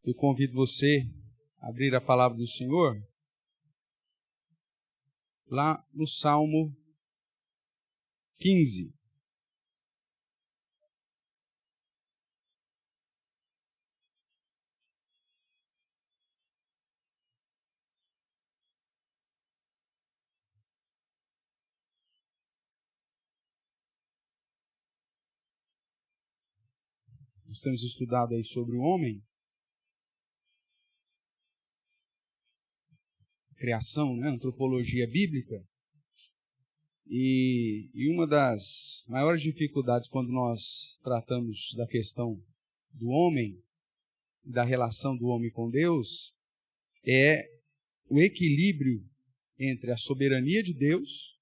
Eu convido você a abrir a palavra do Senhor lá no Salmo 15. Nós temos estudado aí sobre o homem, criação, né? Antropologia bíblica. E uma das maiores dificuldades quando nós tratamos da questão do homem, da relação do homem com Deus, é o equilíbrio entre a soberania de Deus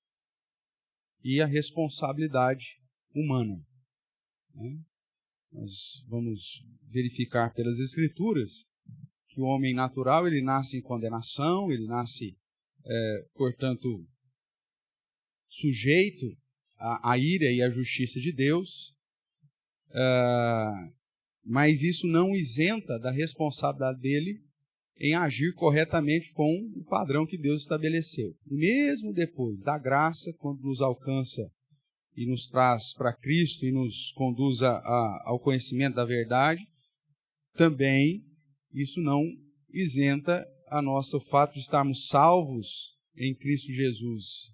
e a responsabilidade humana. Nós vamos verificar pelas Escrituras que o homem natural, ele nasce em condenação, ele nasce, portanto, sujeito à ira e à justiça de Deus, mas isso não isenta da responsabilidade dele em agir corretamente com o padrão que Deus estabeleceu. E mesmo depois da graça, quando nos alcança e nos traz para Cristo e nos conduz ao conhecimento da verdade, também isso não isenta o fato de estarmos salvos em Cristo Jesus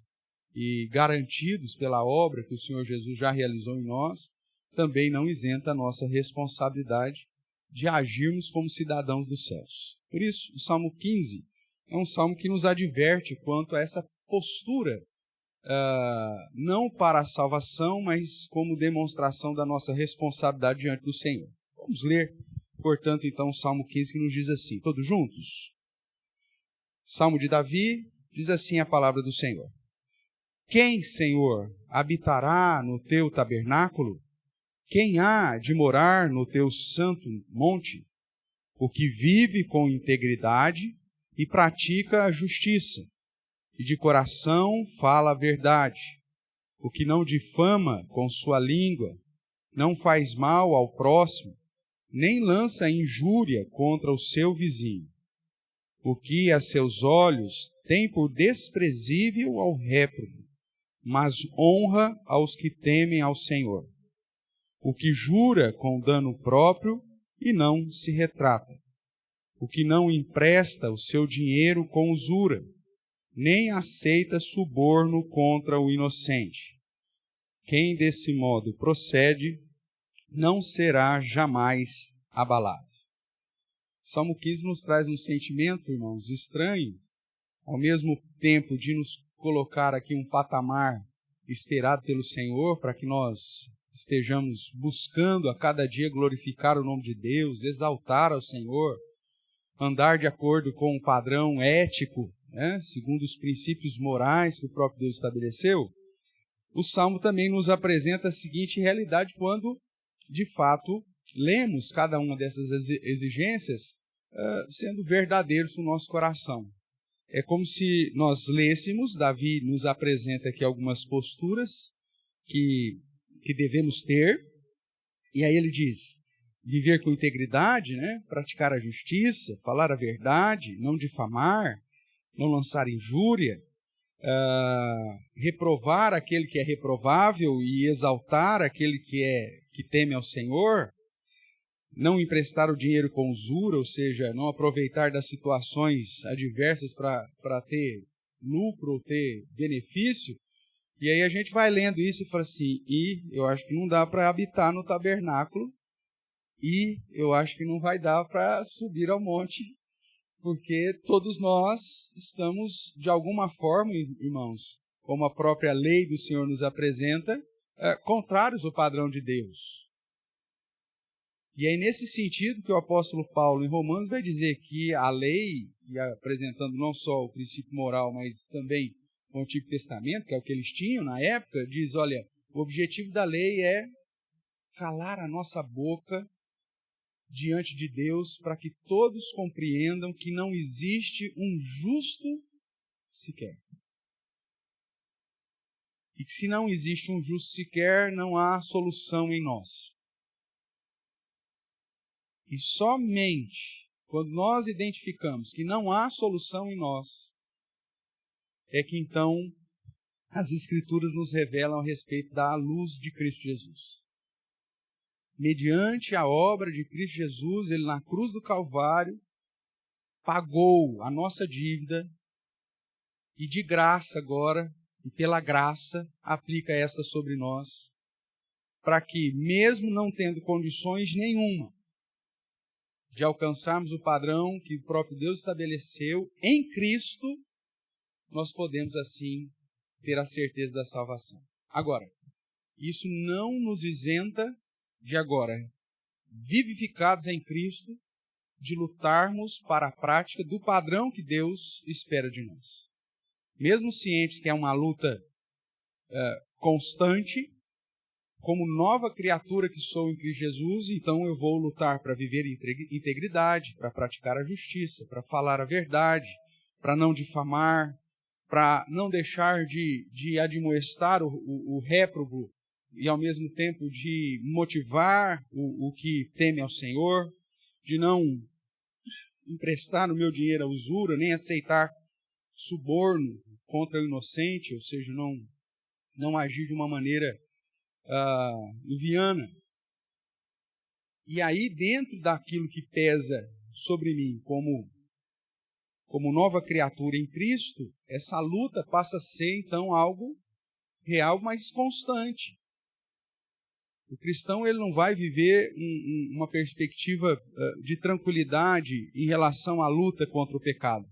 e garantidos pela obra que o Senhor Jesus já realizou em nós, também não isenta a nossa responsabilidade de agirmos como cidadãos dos céus. Por isso, o Salmo 15 é um salmo que nos adverte quanto a essa postura, não para a salvação, mas como demonstração da nossa responsabilidade diante do Senhor. Vamos ler, portanto, então, o Salmo 15, que nos diz assim, todos juntos? Salmo de Davi, diz assim a palavra do Senhor. Quem, Senhor, habitará no teu tabernáculo? Quem há de morar no teu santo monte? O que vive com integridade e pratica a justiça, e de coração fala a verdade. O que não difama com sua língua, não faz mal ao próximo, nem lança injúria contra o seu vizinho. O que a seus olhos tem por desprezível ao réprobo, mas honra aos que temem ao Senhor. O que jura com dano próprio e não se retrata. O que não empresta o seu dinheiro com usura, nem aceita suborno contra o inocente. Quem desse modo procede, não será jamais abalado. Salmo 15 nos traz um sentimento, irmãos, estranho, ao mesmo tempo de nos colocar aqui um patamar esperado pelo Senhor, para que nós estejamos buscando a cada dia glorificar o nome de Deus, exaltar ao Senhor, andar de acordo com um padrão ético, segundo os princípios morais que o próprio Deus estabeleceu. O Salmo também nos apresenta a seguinte realidade quando, de fato, lemos cada uma dessas exigências sendo verdadeiros no nosso coração. É como se nós lêssemos, Davi nos apresenta aqui algumas posturas que devemos ter, e aí ele diz, viver com integridade, praticar a justiça, falar a verdade, não difamar, não lançar injúria, reprovar aquele que é reprovável e exaltar aquele que teme ao Senhor, não emprestar o dinheiro com usura, ou seja, não aproveitar das situações adversas para ter lucro ou ter benefício. E aí a gente vai lendo isso e fala assim, eu acho que não dá para habitar no tabernáculo, e eu acho que não vai dar para subir ao monte, porque todos nós estamos, de alguma forma, irmãos, como a própria lei do Senhor nos apresenta, contrários ao padrão de Deus. E é nesse sentido que o apóstolo Paulo, em Romanos, vai dizer que a lei, e apresentando não só o princípio moral, mas também o Antigo Testamento, que é o que eles tinham na época, diz, olha, o objetivo da lei é calar a nossa boca diante de Deus, para que todos compreendam que não existe um justo sequer. E que se não existe um justo sequer, não há solução em nós. E somente quando nós identificamos que não há solução em nós, é que então as Escrituras nos revelam a respeito da luz de Cristo Jesus. Mediante a obra de Cristo Jesus, Ele na cruz do Calvário pagou a nossa dívida e de graça agora, e pela graça, aplica essa sobre nós, para que, mesmo não tendo condições nenhuma de alcançarmos o padrão que o próprio Deus estabeleceu, em Cristo, nós podemos assim ter a certeza da salvação. Agora, isso não nos isenta de agora, vivificados em Cristo, de lutarmos para a prática do padrão que Deus espera de nós. Mesmo cientes que é uma luta constante, como nova criatura que sou em Cristo Jesus, então eu vou lutar para viver em integridade, para praticar a justiça, para falar a verdade, para não difamar, para não deixar de admoestar o réprobo e ao mesmo tempo de motivar o que teme ao Senhor, de não emprestar no meu dinheiro a usura, nem aceitar suborno contra o inocente, ou seja, não agir de uma maneira leviana. E aí, dentro daquilo que pesa sobre mim como nova criatura em Cristo, essa luta passa a ser, então, algo real, mas constante. O cristão ele não vai viver uma perspectiva de tranquilidade em relação à luta contra o pecado.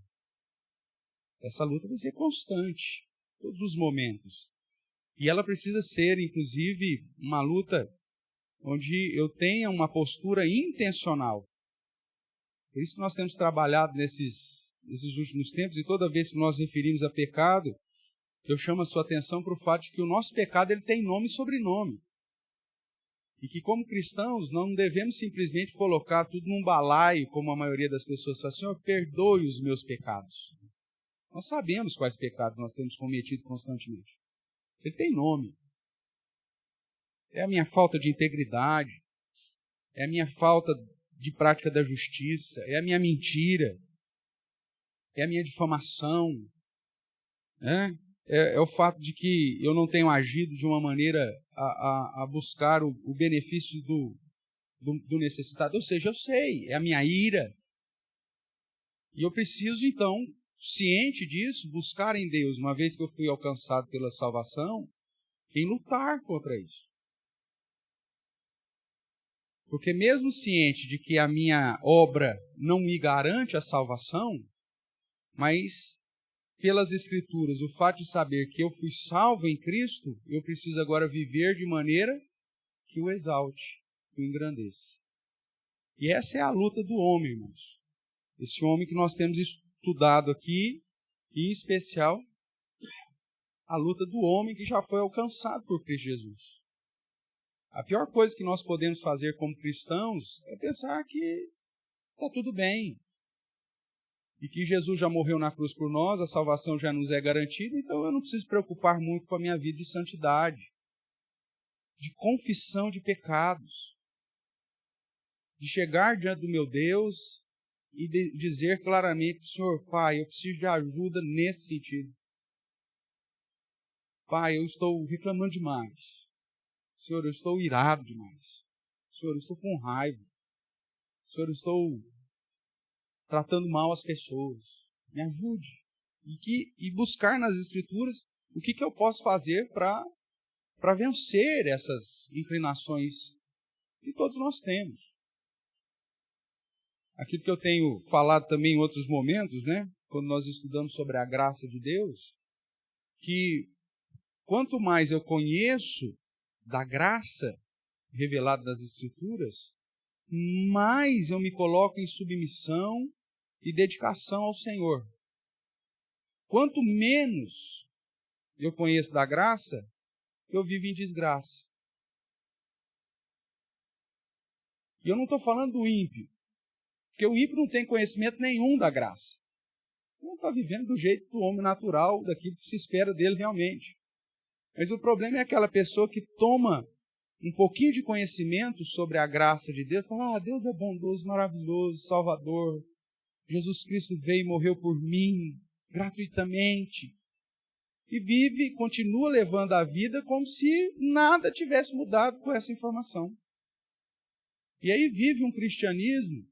Essa luta vai ser constante, todos os momentos. E ela precisa ser, inclusive, uma luta onde eu tenha uma postura intencional. Por isso que nós temos trabalhado nesses últimos tempos, e toda vez que nós referimos a pecado, eu chamo a sua atenção para o fato de que o nosso pecado ele tem nome e sobrenome. E que, como cristãos, não devemos simplesmente colocar tudo num balaio, como a maioria das pessoas fala, Senhor, perdoe os meus pecados. Nós sabemos quais pecados nós temos cometido constantemente. Ele tem nome. É a minha falta de integridade, é a minha falta de prática da justiça, é a minha mentira, é a minha difamação, né? É o fato de que eu não tenho agido de uma maneira a buscar o benefício do necessitado. Ou seja, eu sei, é a minha ira. E eu preciso, então, ciente disso, buscar em Deus, uma vez que eu fui alcançado pela salvação, em lutar contra isso. Porque mesmo ciente de que a minha obra não me garante a salvação, mas pelas Escrituras, o fato de saber que eu fui salvo em Cristo, eu preciso agora viver de maneira que o exalte, que o engrandeça. E essa é a luta do homem, irmãos. Esse homem que nós temos estudado aqui, e em especial, a luta do homem que já foi alcançado por Cristo Jesus. A pior coisa que nós podemos fazer como cristãos é pensar que está tudo bem. E que Jesus já morreu na cruz por nós, a salvação já nos é garantida, então eu não preciso preocupar muito com a minha vida de santidade, de confissão de pecados, de chegar diante do meu Deus e de dizer claramente, Senhor, Pai, eu preciso de ajuda nesse sentido. Pai, eu estou reclamando demais. Senhor, eu estou irado demais. Senhor, eu estou com raiva. Senhor, eu estou tratando mal as pessoas. Me ajude. E buscar nas Escrituras o que eu posso fazer para vencer essas inclinações que todos nós temos. Aquilo que eu tenho falado também em outros momentos, né? Quando nós estudamos sobre a graça de Deus, que quanto mais eu conheço da graça revelada nas Escrituras, mais eu me coloco em submissão e dedicação ao Senhor. Quanto menos eu conheço da graça, eu vivo em desgraça. E eu não estou falando do ímpio, porque o ímpio não tem conhecimento nenhum da graça. Não está vivendo do jeito do homem natural, daquilo que se espera dele realmente. Mas o problema é aquela pessoa que toma um pouquinho de conhecimento sobre a graça de Deus, fala, Deus é bondoso, maravilhoso, Salvador, Jesus Cristo veio e morreu por mim, gratuitamente, e vive, continua levando a vida como se nada tivesse mudado com essa informação. E aí vive um cristianismo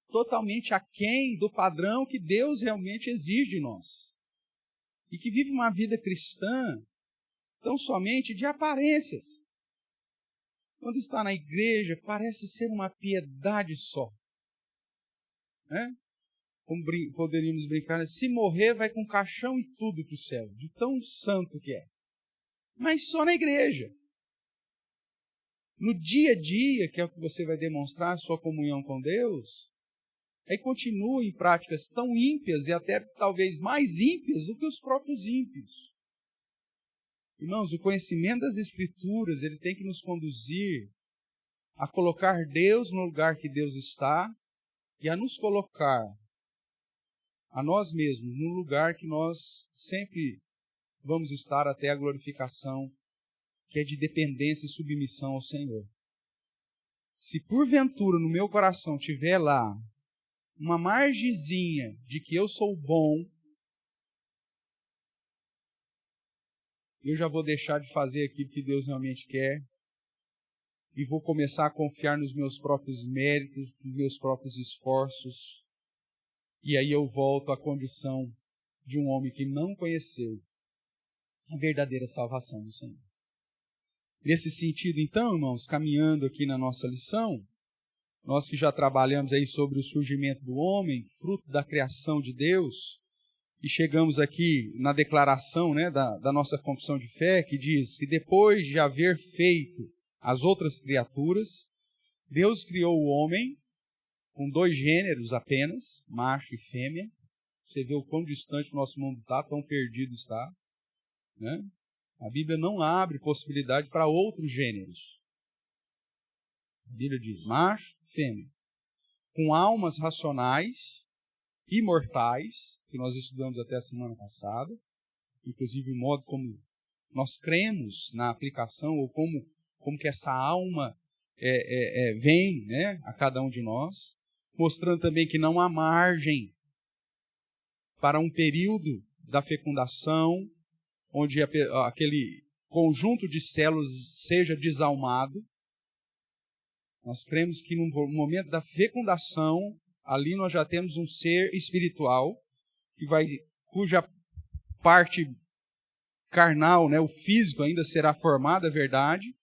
totalmente aquém do padrão que Deus realmente exige de nós. E que vive uma vida cristã tão somente de aparências. Quando está na igreja, parece ser uma piedade só. Né? Como poderíamos brincar, se morrer vai com caixão e tudo para o céu, de tão santo que é. Mas só na igreja. No dia a dia, que é o que você vai demonstrar a sua comunhão com Deus, aí continua em práticas tão ímpias e até talvez mais ímpias do que os próprios ímpios. Irmãos, o conhecimento das Escrituras, ele tem que nos conduzir a colocar Deus no lugar que Deus está e a nos colocar a nós mesmos no lugar que nós sempre vamos estar até a glorificação, que é de dependência e submissão ao Senhor. Se porventura no meu coração tiver lá uma margezinha de que eu sou bom, eu já vou deixar de fazer aquilo que Deus realmente quer e vou começar a confiar nos meus próprios méritos, nos meus próprios esforços. E aí eu volto à condição de um homem que não conheceu a verdadeira salvação do Senhor. Nesse sentido, então, irmãos, caminhando aqui na nossa lição, nós que já trabalhamos aí sobre o surgimento do homem, fruto da criação de Deus, e chegamos aqui na declaração, né, da nossa confissão de fé, que diz que depois de haver feito as outras criaturas, Deus criou o homem com 2 gêneros apenas, macho e fêmea. Você vê o quão distante o nosso mundo está, tão perdido está. Né? A Bíblia não abre possibilidade para outros gêneros. A Bíblia diz macho, fêmea, com almas racionais, imortais, que nós estudamos até a semana passada, inclusive o modo como nós cremos na aplicação, ou como que essa alma vem, né, a cada um de nós, mostrando também que não há margem para um período da fecundação, onde aquele conjunto de células seja desalmado. Nós cremos que no momento da fecundação, ali nós já temos um ser espiritual, cuja parte carnal, né, o físico ainda será formado, é verdade,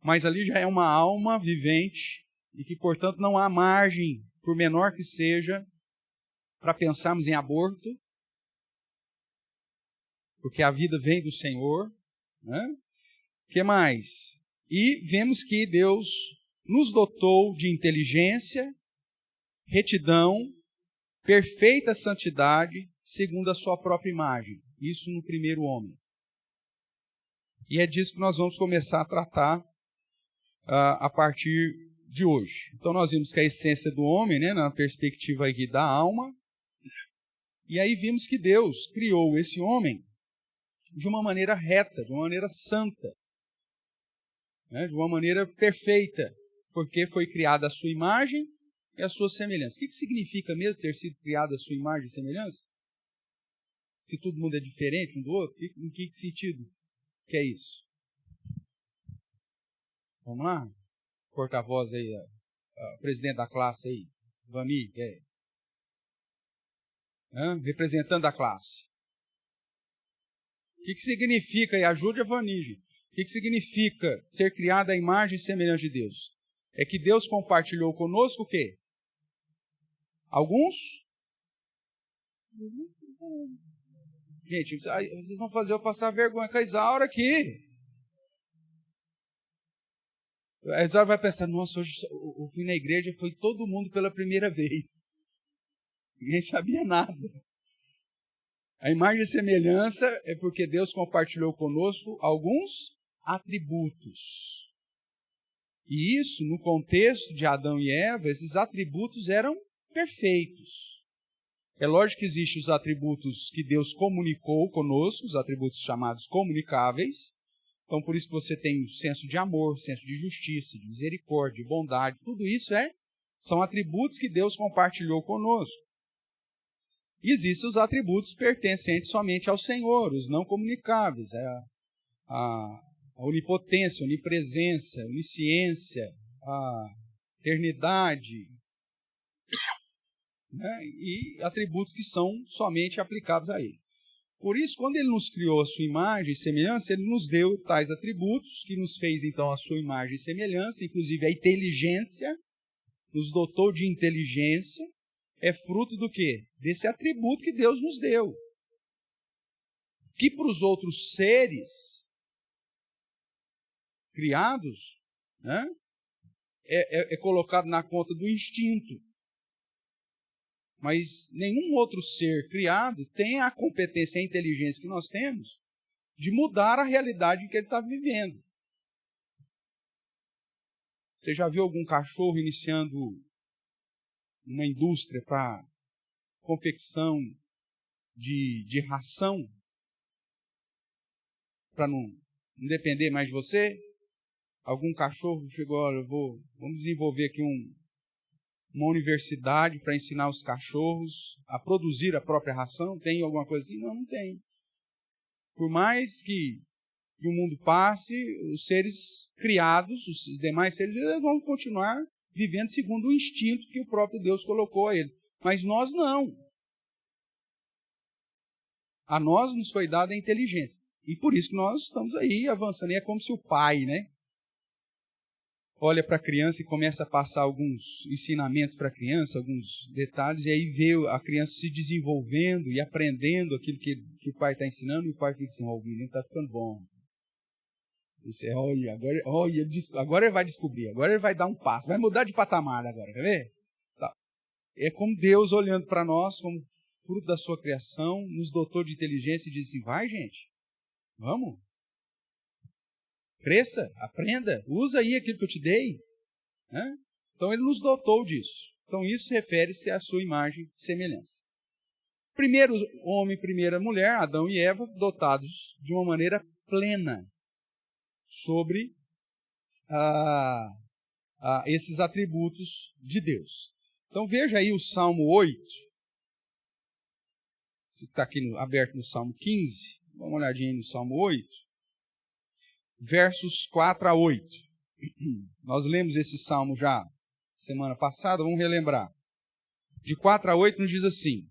mas ali já é uma alma vivente e que, portanto, não há margem, por menor que seja, para pensarmos em aborto, porque a vida vem do Senhor. Né? O que mais? E vemos que Deus nos dotou de inteligência, retidão, perfeita santidade, segundo a sua própria imagem. Isso no primeiro homem. E é disso que nós vamos começar a tratar a partir de hoje. Então nós vimos que a essência do homem, né, na perspectiva aqui da alma, e aí vimos que Deus criou esse homem de uma maneira reta, de uma maneira santa, né, de uma maneira perfeita, porque foi criada a sua imagem e a sua semelhança. O que significa mesmo ter sido criado a sua imagem e semelhança? Se todo mundo é diferente um do outro, em que sentido que é isso? Vamos lá? Porta-voz aí, presidente da classe aí, Vani, representando a classe. O que significa, e ajude a Vani, gente. O que significa ser criado à imagem e semelhança de Deus? É que Deus compartilhou conosco o quê? Alguns? Gente, vocês vão fazer eu passar vergonha com a Isaura aqui. A Isaura vai pensar, nossa, hoje o fim na igreja foi todo mundo pela primeira vez. Ninguém sabia nada. A imagem e semelhança é porque Deus compartilhou conosco alguns atributos. E isso, no contexto de Adão e Eva, esses atributos eram perfeitos. É lógico que existem os atributos que Deus comunicou conosco, os atributos chamados comunicáveis, Então, por isso que você tem o senso de amor, senso de justiça, de misericórdia, de bondade. Tudo isso são atributos que Deus compartilhou conosco. E existem os atributos pertencentes somente ao Senhor, os não comunicáveis. A onipotência, a onipresença, a onisciência, a eternidade, né? E atributos que são somente aplicados a Ele. Por isso, quando Ele nos criou a sua imagem e semelhança, Ele nos deu tais atributos, que nos fez, então, a sua imagem e semelhança, inclusive a inteligência, nos dotou de inteligência, é fruto do quê? Desse atributo que Deus nos deu. Que para os outros seres criados, né, é colocado na conta do instinto. Mas nenhum outro ser criado tem a competência e a inteligência que nós temos de mudar a realidade em que ele está vivendo. Você já viu algum cachorro iniciando uma indústria para confecção de ração? Para não depender mais de você? Algum cachorro chegou, olha, vamos desenvolver aqui uma universidade para ensinar os cachorros a produzir a própria ração? Tem alguma coisa assim? Não, não tem. Por mais que o mundo passe, os seres criados, os demais seres, eles vão continuar vivendo segundo o instinto que o próprio Deus colocou a eles. Mas nós não. A nós nos foi dada a inteligência. E por isso que nós estamos aí avançando. E é como se o pai, né, olha para a criança e começa a passar alguns ensinamentos para a criança, alguns detalhes, e aí vê a criança se desenvolvendo e aprendendo aquilo que o pai está ensinando, e o pai fica assim, o menino está ficando bom. Isso agora ele vai descobrir, agora ele vai dar um passo, vai mudar de patamar agora, quer ver? Tá. É como Deus olhando para nós, como fruto da sua criação, nos dotou de inteligência e diz assim, vai gente, vamos. Cresça, aprenda, usa aí aquilo que eu te dei. Né? Então ele nos dotou disso. Então isso refere-se à sua imagem e semelhança. Primeiro homem, primeira mulher, Adão e Eva, dotados de uma maneira plena sobre esses atributos de Deus. Então veja aí o Salmo 8. Está aqui aberto no Salmo 15. Dá uma olhadinha aí no Salmo 8. Versos 4 a 8. Nós lemos esse salmo já semana passada, vamos relembrar. De 4 a 8 nos diz assim: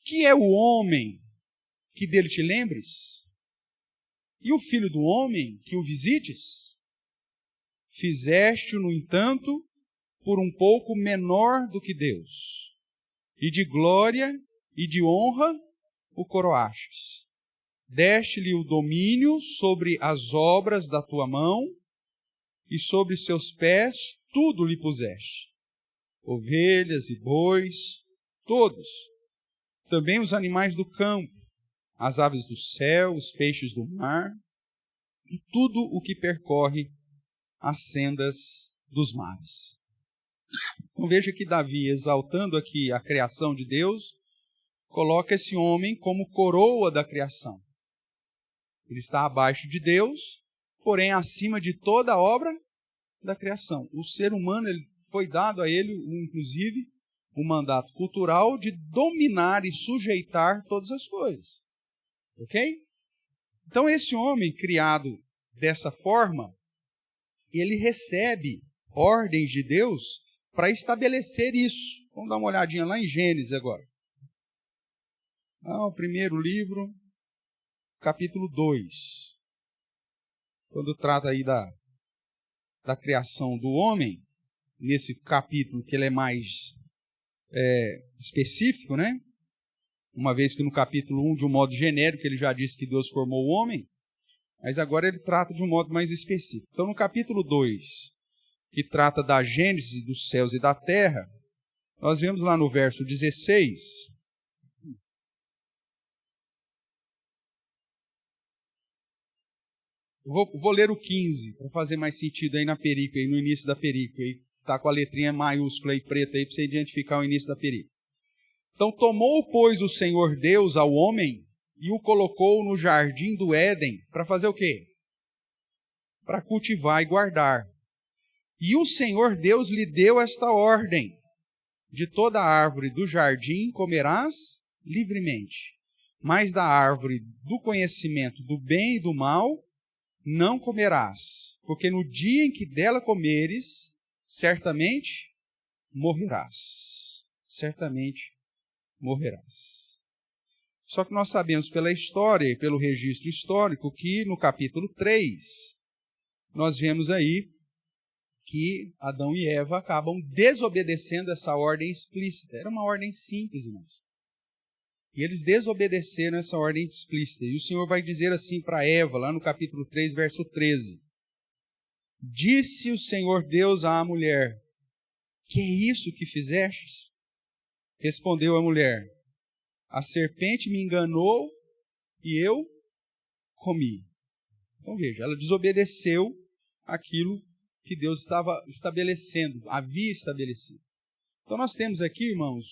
que é o homem que dele te lembres? E o filho do homem que o visites? Fizeste-o, no entanto, por um pouco menor do que Deus, e de glória e de honra o coroastes. Deste-lhe o domínio sobre as obras da tua mão, e sobre seus pés tudo lhe puseste. Ovelhas e bois, todos. Também os animais do campo, as aves do céu, os peixes do mar, e tudo o que percorre as sendas dos mares. Então veja que Davi, exaltando aqui a criação de Deus, coloca esse homem como coroa da criação. Ele está abaixo de Deus, porém acima de toda a obra da criação. O ser humano, ele foi dado a ele, inclusive, um mandato cultural de dominar e sujeitar todas as coisas. Ok? Então esse homem criado dessa forma, ele recebe ordens de Deus para estabelecer isso. Vamos dar uma olhadinha lá em Gênesis agora. O primeiro livro, capítulo 2, quando trata aí da criação do homem, nesse capítulo que ele é mais específico, né? Uma vez que no capítulo 1, de um modo genérico, ele já disse que Deus formou o homem, mas agora ele trata de um modo mais específico. Então, no capítulo 2, que trata da gênese dos céus e da terra, nós vemos lá no verso 16... Vou ler o 15, para fazer mais sentido aí na perícope, aí no início da perícope. Está com a letrinha maiúscula aí preta aí, para você identificar o início da perícope. Então, tomou, pois, o Senhor Deus ao homem e o colocou no jardim do Éden, para fazer o quê? para cultivar e guardar. E o Senhor Deus lhe deu esta ordem: de toda árvore do jardim comerás livremente, mas da árvore do conhecimento do bem e do mal não comerás, porque no dia em que dela comeres, certamente morrerás. Certamente morrerás. Só que nós sabemos pela história e pelo registro histórico que no capítulo 3, nós vemos aí que Adão e Eva acabam desobedecendo essa ordem explícita. Era uma ordem simples, irmãos. E eles desobedeceram essa ordem explícita. E o Senhor vai dizer assim para Eva, lá no capítulo 3, verso 13. Disse o Senhor Deus à mulher: que é isso que fizestes? Respondeu a mulher: a serpente me enganou e eu comi. Então veja, ela desobedeceu aquilo que Deus estava estabelecendo, havia estabelecido. Então nós temos aqui, irmãos,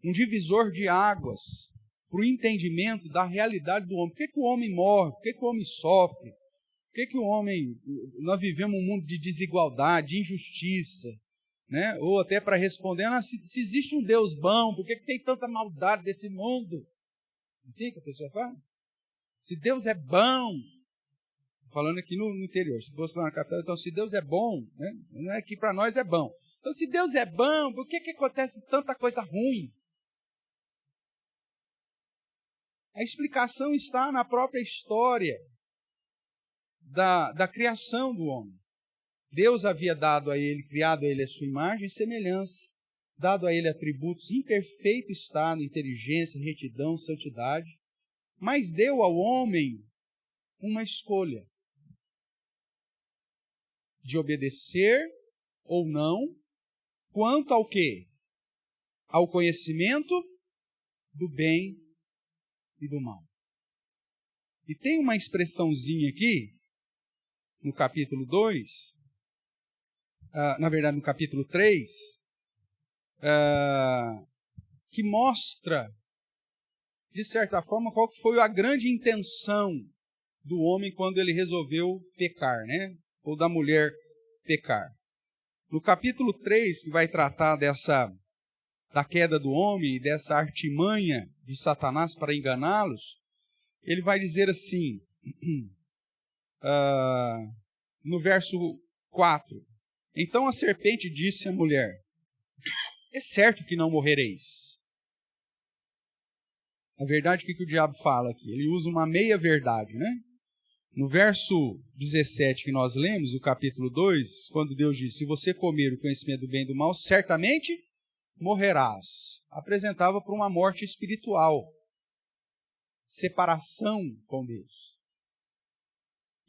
um divisor de águas para o entendimento da realidade do homem. Por que o homem morre? Por que o homem sofre? Por que o homem... Nós vivemos um mundo de desigualdade, de injustiça, né? Ou até para responder, se existe um Deus bom, por que tem tanta maldade desse mundo? Assim que a pessoa fala? Se Deus é bom, falando aqui no interior, se fosse lá na capital, então se Deus é bom, né? Não é que para nós é bom. Então se Deus é bom, por que acontece tanta coisa ruim? A explicação está na própria história da criação do homem. Deus havia dado a ele, criado a ele a sua imagem e semelhança, dado a ele atributos em perfeito estado, inteligência, retidão, santidade, mas deu ao homem uma escolha de obedecer ou não, quanto ao quê? Ao conhecimento do bem e do mal. E tem uma expressãozinha aqui, no capítulo 2, na verdade no capítulo 3, que mostra, de certa forma, qual que foi a grande intenção do homem quando ele resolveu pecar, né? Ou da mulher pecar. No capítulo 3, que vai tratar da queda do homem e dessa artimanha de Satanás para enganá-los, ele vai dizer assim, no verso 4, então a serpente disse à mulher: é certo que não morrereis. Na verdade, o que o diabo fala aqui? Ele usa uma meia-verdade, né? No verso 17 que nós lemos, do capítulo 2, quando Deus diz: se você comer o conhecimento do bem e do mal, certamente morrerás. Apresentava para uma morte espiritual. Separação com Deus.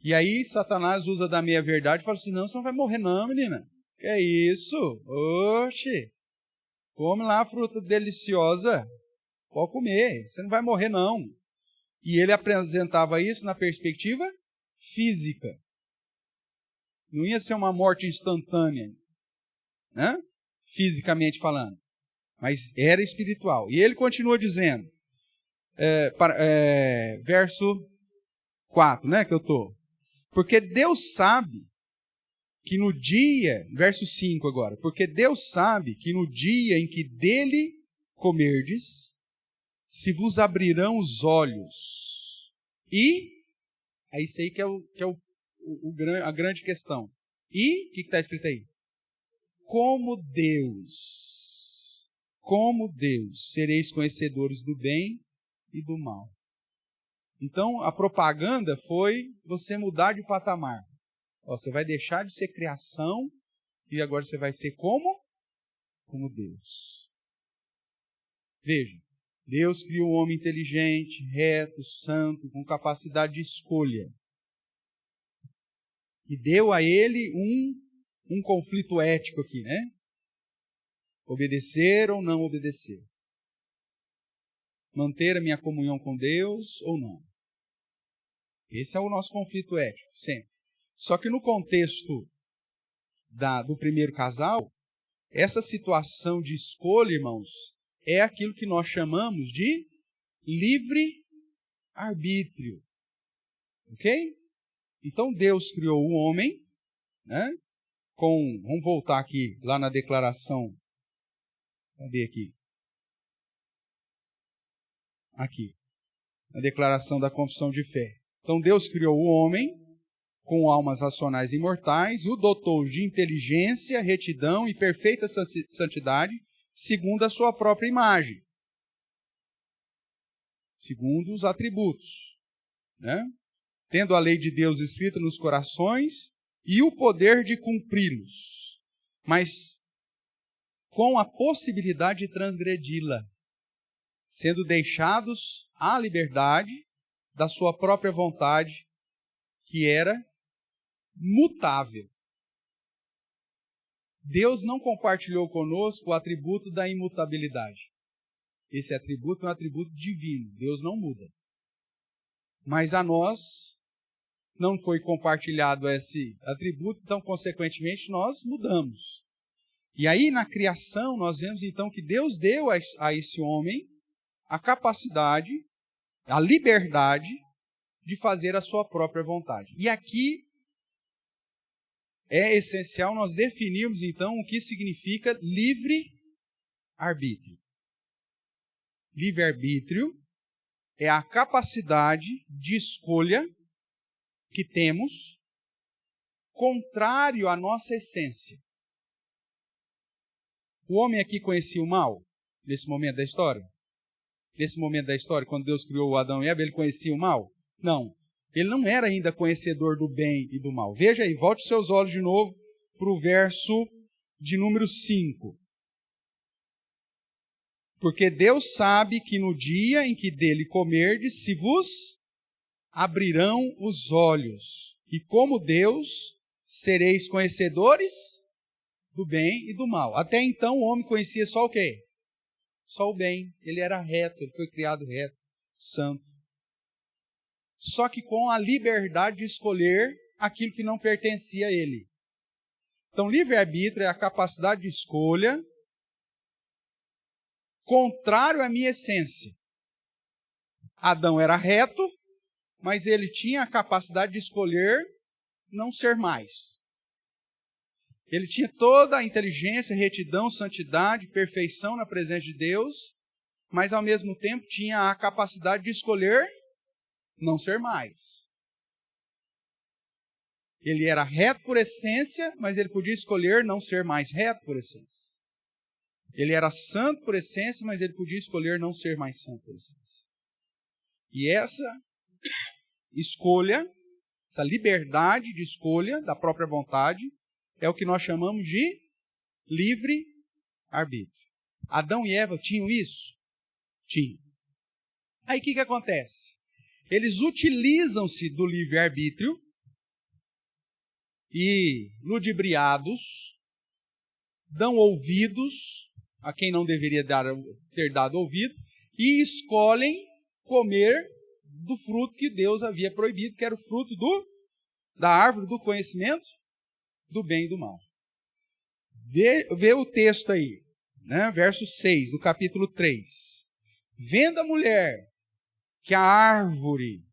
E aí Satanás usa da meia-verdade e fala assim: não, você não vai morrer não, menina. Que é isso? Oxe! Come lá a fruta deliciosa. Pode comer, você não vai morrer não. E ele apresentava isso na perspectiva física. Não ia ser uma morte instantânea, né? Fisicamente falando. Mas era espiritual. E ele continua dizendo, verso 4, né, que eu estou. Porque Deus sabe que no dia, verso 5 agora, porque Deus sabe que no dia em que dele comerdes, se vos abrirão os olhos. E, é isso aí que é a grande questão. E, o que está escrito aí? Como Deus, sereis conhecedores do bem e do mal. Então, a propaganda foi você mudar de patamar. Você vai deixar de ser criação e agora você vai ser como Deus. Veja, Deus criou um homem inteligente, reto, santo, com capacidade de escolha. E deu a ele um conflito ético aqui, né? Obedecer ou não obedecer. Manter a minha comunhão com Deus ou não. Esse é o nosso conflito ético, sempre. Só que no contexto do primeiro casal, essa situação de escolha, irmãos, é aquilo que nós chamamos de livre-arbítrio. Ok? Então Deus criou o homem, né? Vamos voltar aqui, lá na declaração. Cadê aqui? Aqui. Na declaração da confissão de fé. Então Deus criou o homem com almas racionais imortais e o dotou de inteligência, retidão e perfeita santidade, segundo a sua própria imagem. Segundo os atributos, né? Tendo a lei de Deus escrita nos corações e o poder de cumpri-los, mas com a possibilidade de transgredi-la, sendo deixados à liberdade da sua própria vontade, que era mutável. Deus não compartilhou conosco o atributo da imutabilidade. Esse atributo é um atributo divino. Deus não muda. Mas a nós não foi compartilhado esse atributo, então, consequentemente, nós mudamos. E aí, na criação, nós vemos, então, que Deus deu a esse homem a capacidade, a liberdade de fazer a sua própria vontade. E aqui é essencial nós definirmos, então, o que significa livre-arbítrio. Livre-arbítrio é a capacidade de escolha que temos contrário à nossa essência. O homem aqui conhecia o mal nesse momento da história? Nesse momento da história, quando Deus criou Adão e Eva, ele conhecia o mal? Não. Ele não era ainda conhecedor do bem e do mal. Veja aí, volte os seus olhos de novo para o verso de número 5. Porque Deus sabe que no dia em que dele comerdes, se vos abrirão os olhos, e como Deus sereis conhecedores do bem e do mal. Até então o homem conhecia só o quê? Só o bem. Ele era reto, ele foi criado reto, santo. Só que com a liberdade de escolher aquilo que não pertencia a ele. Então, livre-arbítrio é a capacidade de escolha contrário à minha essência. Adão era reto, mas ele tinha a capacidade de escolher não ser mais. Ele tinha toda a inteligência, retidão, santidade, perfeição na presença de Deus, mas ao mesmo tempo tinha a capacidade de escolher não ser mais. Ele era reto por essência, mas ele podia escolher não ser mais reto por essência. Ele era santo por essência, mas ele podia escolher não ser mais santo por essência. E essa escolha, essa liberdade de escolha da própria vontade, é o que nós chamamos de livre-arbítrio. Adão e Eva tinham isso? Tinham. Aí o que acontece? Eles utilizam-se do livre-arbítrio e, ludibriados, dão ouvidos a quem não deveria ter dado ouvido e escolhem comer do fruto que Deus havia proibido, que era o fruto da árvore do conhecimento do bem e do mal. Vê o texto aí, né? Verso 6 do capítulo 3. Vendo a mulher que a árvore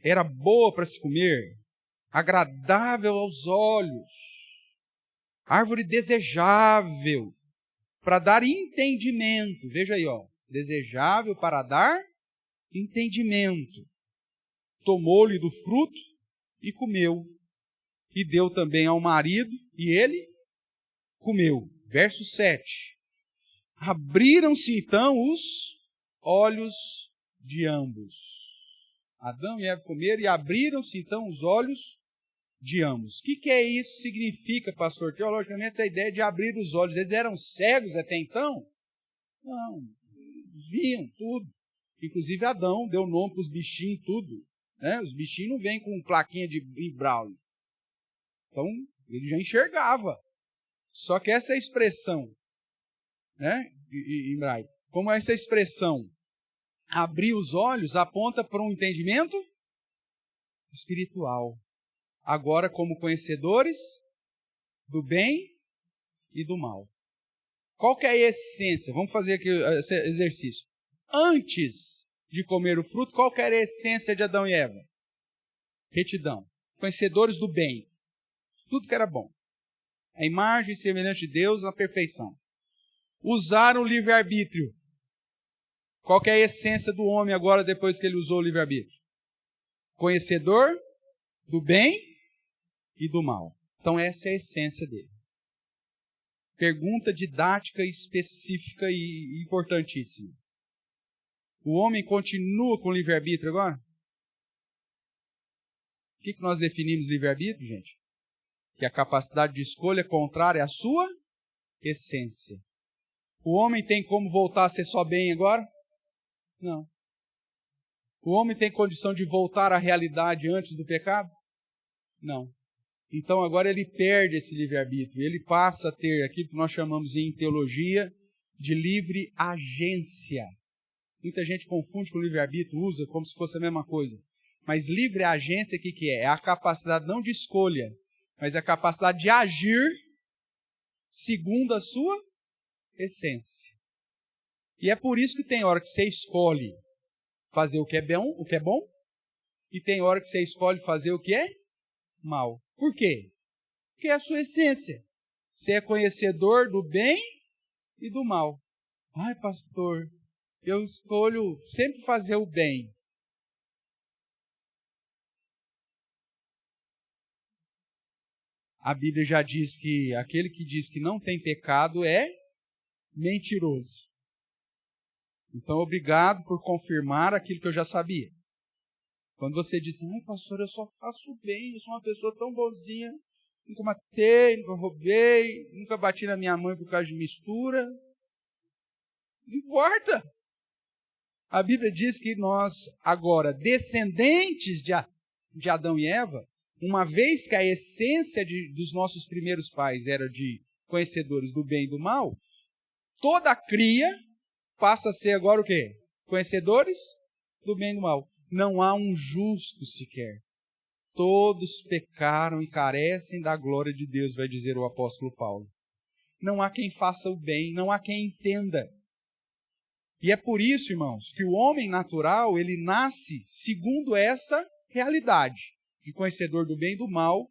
era boa para se comer, agradável aos olhos, árvore desejável para dar entendimento. Veja aí, ó, desejável para dar entendimento. Tomou-lhe do fruto e comeu. E deu também ao marido, e ele comeu. Verso 7. Abriram-se então os olhos de ambos. Adão e Eva comeram e abriram-se então os olhos de ambos. O que é isso? Significa, pastor, teologicamente, essa ideia de abrir os olhos. Eles eram cegos até então? Não, viam tudo. Inclusive Adão deu nome para os bichinhos, tudo. Né? Os bichinhos não vêm com plaquinha de Braille. Então, ele já enxergava. Só que essa expressão, né, em hebraico, como essa expressão abrir os olhos aponta para um entendimento espiritual. Agora, como conhecedores do bem e do mal. Qual que é a essência? Vamos fazer aqui esse exercício. Antes de comer o fruto, qual que era a essência de Adão e Eva? Retidão. conhecedores do bem. Tudo que era bom. A imagem semelhante de Deus na perfeição. Usaram o livre-arbítrio. Qual que é a essência do homem agora depois que ele usou o livre-arbítrio? Conhecedor do bem e do mal. Então essa é a essência dele. Pergunta didática, específica e importantíssima. O homem continua com o livre-arbítrio agora? O que nós definimos livre-arbítrio, gente? Que a capacidade de escolha contrária à sua essência. O homem tem como voltar a ser só bem agora? Não. O homem tem condição de voltar à realidade antes do pecado? Não. Então agora ele perde esse livre-arbítrio. Ele passa a ter aquilo que nós chamamos em teologia de livre agência. Muita gente confunde com livre-arbítrio, usa como se fosse a mesma coisa. Mas livre agência, o que é? É a capacidade não de escolha, mas a capacidade de agir segundo a sua essência. E é por isso que tem hora que você escolhe fazer o que é bom, e tem hora que você escolhe fazer o que é mal. Por quê? Porque é a sua essência. Você é conhecedor do bem e do mal. Ai, pastor, eu escolho sempre fazer o bem. A Bíblia já diz que aquele que diz que não tem pecado é mentiroso. Então, obrigado por confirmar aquilo que eu já sabia. Quando você diz, ai pastor, eu só faço bem, eu sou uma pessoa tão bonzinha, nunca matei, nunca roubei, nunca bati na minha mãe por causa de mistura. Não importa. A Bíblia diz que nós, agora, descendentes de Adão e Eva, uma vez que a essência dos nossos primeiros pais era de conhecedores do bem e do mal, toda a cria passa a ser agora o quê? Conhecedores do bem e do mal. Não há um justo sequer. Todos pecaram e carecem da glória de Deus, vai dizer o apóstolo Paulo. Não há quem faça o bem, não há quem entenda. E é por isso, irmãos, que o homem natural, ele nasce segundo essa realidade, de conhecedor do bem e do mal,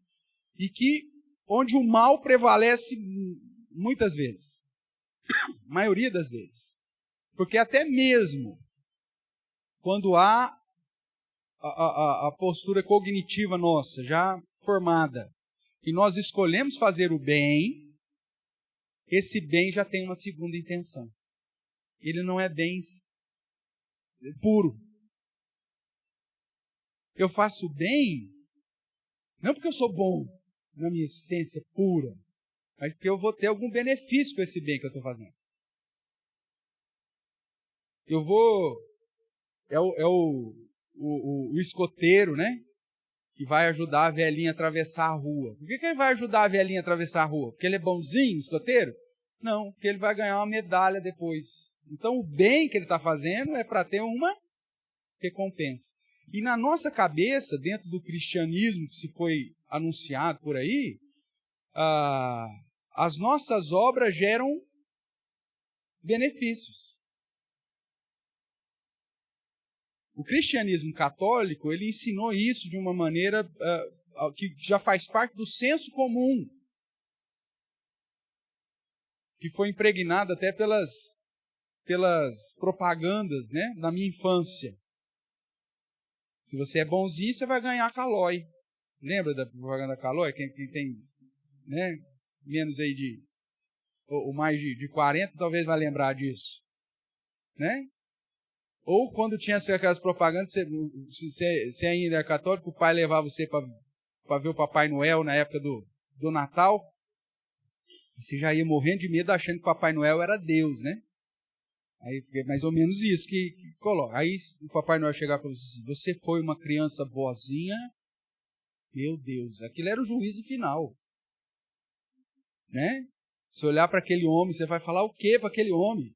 e que onde o mal prevalece muitas vezes, a maioria das vezes. Porque até mesmo quando há a postura cognitiva nossa já formada, e nós escolhemos fazer o bem, esse bem já tem uma segunda intenção. Ele não é bem puro. Eu faço bem, não porque eu sou bom, na minha essência pura, mas porque eu vou ter algum benefício com esse bem que eu estou fazendo. Eu vou... É o escoteiro, né? Que vai ajudar a velhinha a atravessar a rua. Por que ele vai ajudar a velhinha a atravessar a rua? Porque ele é bonzinho, escoteiro? Não, porque ele vai ganhar uma medalha depois. Então o bem que ele está fazendo é para ter uma recompensa. E na nossa cabeça, dentro do cristianismo que se foi anunciado por aí, as nossas obras geram benefícios. O cristianismo católico, ele ensinou isso de uma maneira que já faz parte do senso comum, que foi impregnado até pelas propagandas, né, na minha infância. Se você é bonzinho, você vai ganhar Calói. Lembra da propaganda Calói? Quem tem, né, menos aí ou mais de 40, talvez vai lembrar disso. Né? Ou quando tinha aquelas propagandas, você ainda é católico, o pai levava você para ver o Papai Noel na época do Natal. Você já ia morrendo de medo achando que o Papai Noel era Deus, né? Aí é mais ou menos isso que coloca. Aí o Papai Noel chegava para você assim, você foi uma criança boazinha? Meu Deus, aquilo era o juízo final. Né? Se olhar para aquele homem, você vai falar o quê para aquele homem?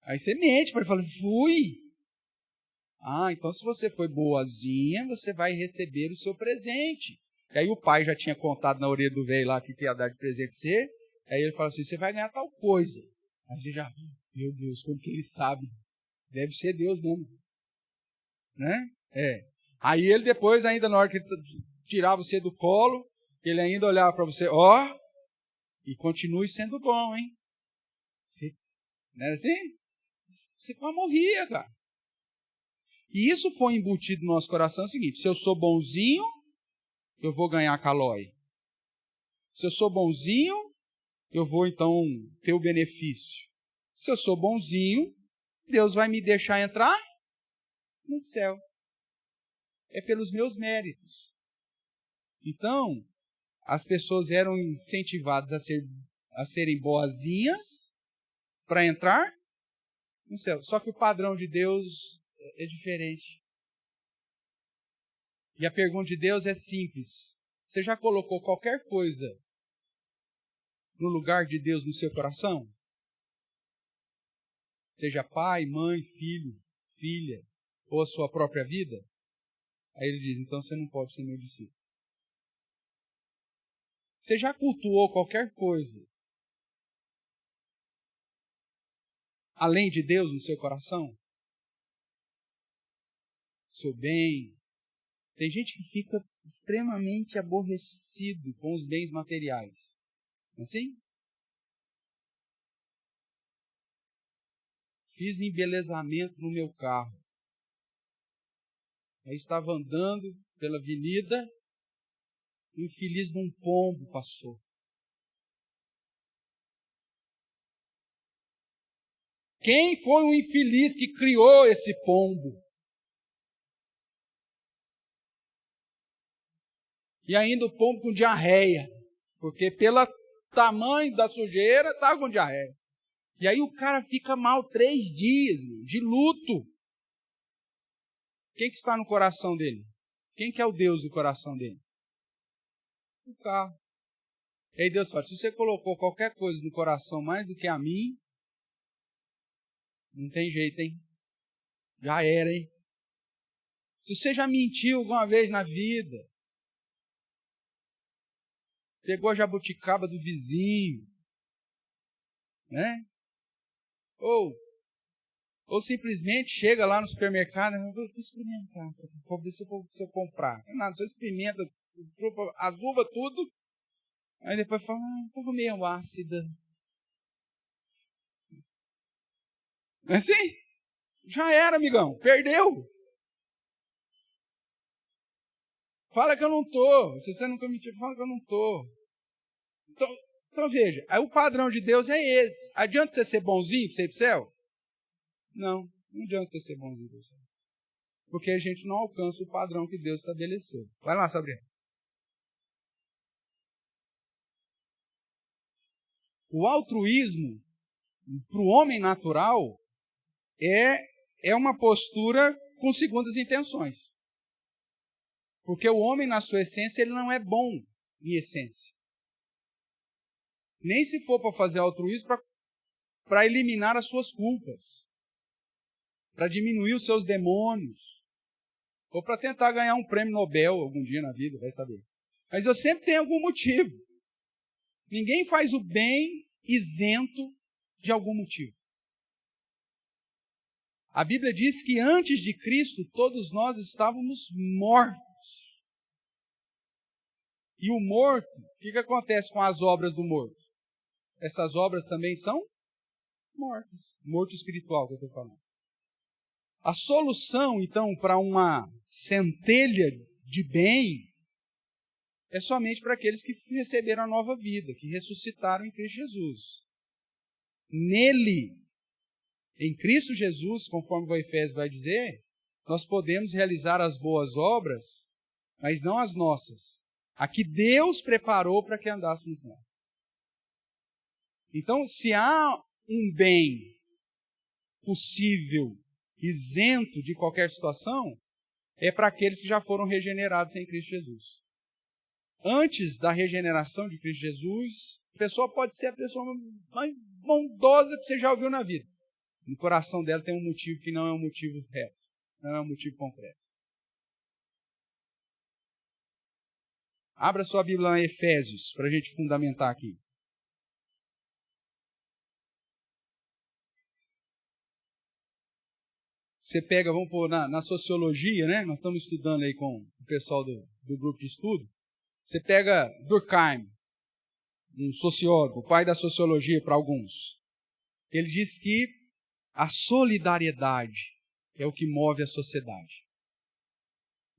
Aí você mente para ele falar, fui. Ah, então se você foi boazinha, você vai receber o seu presente. E aí o pai já tinha contado na orelha do velho lá que ia dar de presente pra você. Aí ele fala assim, você vai ganhar tal coisa. Aí você já, meu Deus, como que ele sabe? Deve ser Deus mesmo. Né? É. Aí ele depois, ainda na hora que ele tirar você do colo, ele ainda olhava para você, ó, e continue sendo bom, hein? Você, não era assim? Você quase morria, cara. E isso foi embutido no nosso coração, é o seguinte, se eu sou bonzinho, eu vou ganhar calói. Se eu sou bonzinho, eu vou então ter o benefício. Se eu sou bonzinho, Deus vai me deixar entrar no céu. É pelos meus méritos. Então, as pessoas eram incentivadas a serem boazinhas para entrar no céu. Só que o padrão de Deus é diferente. E a pergunta de Deus é simples. Você já colocou qualquer coisa no lugar de Deus no seu coração? Seja pai, mãe, filho, filha, ou a sua própria vida? Aí ele diz, então você não pode ser meu discípulo. Você já cultuou qualquer coisa além de Deus no seu coração? Seu bem. Tem gente que fica extremamente aborrecido com os bens materiais. Assim? Fiz embelezamento no meu carro. Aí estava andando pela avenida, e o infeliz de um pombo passou. Quem foi o infeliz que criou esse pombo? E ainda o pombo com diarreia, porque pelo tamanho da sujeira estava com diarreia. E aí o cara fica mal 3 dias, de luto. Quem que está no coração dele? Quem que é o Deus do coração dele? O carro. E aí Deus fala, se você colocou qualquer coisa no coração mais do que a mim, não tem jeito, hein? Já era, hein? Se você já mentiu alguma vez na vida, pegou a jabuticaba do vizinho, né? Ou simplesmente chega lá no supermercado e vou experimentar, para ver se eu comprar. Não é nada, só experimenta, as uvas tudo, aí depois fala, estava meio ácida. Não é assim? Já era, amigão, perdeu. Fala que eu não estou, se você nunca mentiu, fala que eu não estou. Então veja, aí o padrão de Deus é esse. Adianta você ser bonzinho para você ir para o céu? Não adianta você ser bonzinho para o céu. Porque a gente não alcança o padrão que Deus estabeleceu. Vai lá, Sabrina. O altruísmo, para o homem natural, é uma postura com segundas intenções. Porque o homem, na sua essência, ele não é bom em essência. Nem se for para fazer altruísmo para eliminar as suas culpas, para diminuir os seus demônios, ou para tentar ganhar um prêmio Nobel algum dia na vida, vai saber. Mas eu sempre tenho algum motivo. Ninguém faz o bem isento de algum motivo. A Bíblia diz que antes de Cristo, todos nós estávamos mortos. E o morto, o que acontece com as obras do morto? Essas obras também são mortas. Morto espiritual que eu estou falando. A solução, então, para uma centelha de bem é somente para aqueles que receberam a nova vida, que ressuscitaram em Cristo Jesus. Nele, em Cristo Jesus, conforme o Efésios vai dizer, nós podemos realizar as boas obras, mas não as nossas. A que Deus preparou para que andássemos nela. Então, se há um bem possível, isento de qualquer situação, é para aqueles que já foram regenerados em Cristo Jesus. Antes da regeneração de Cristo Jesus, a pessoa pode ser a pessoa mais bondosa que você já ouviu na vida. No coração dela tem um motivo que não é um motivo reto, não é um motivo concreto. Abra sua Bíblia lá em Efésios, para a gente fundamentar aqui. Você pega, vamos pôr na sociologia, né? Nós estamos estudando aí com o pessoal do grupo de estudo. Você pega Durkheim, um sociólogo, o pai da sociologia para alguns. Ele diz que a solidariedade é o que move a sociedade.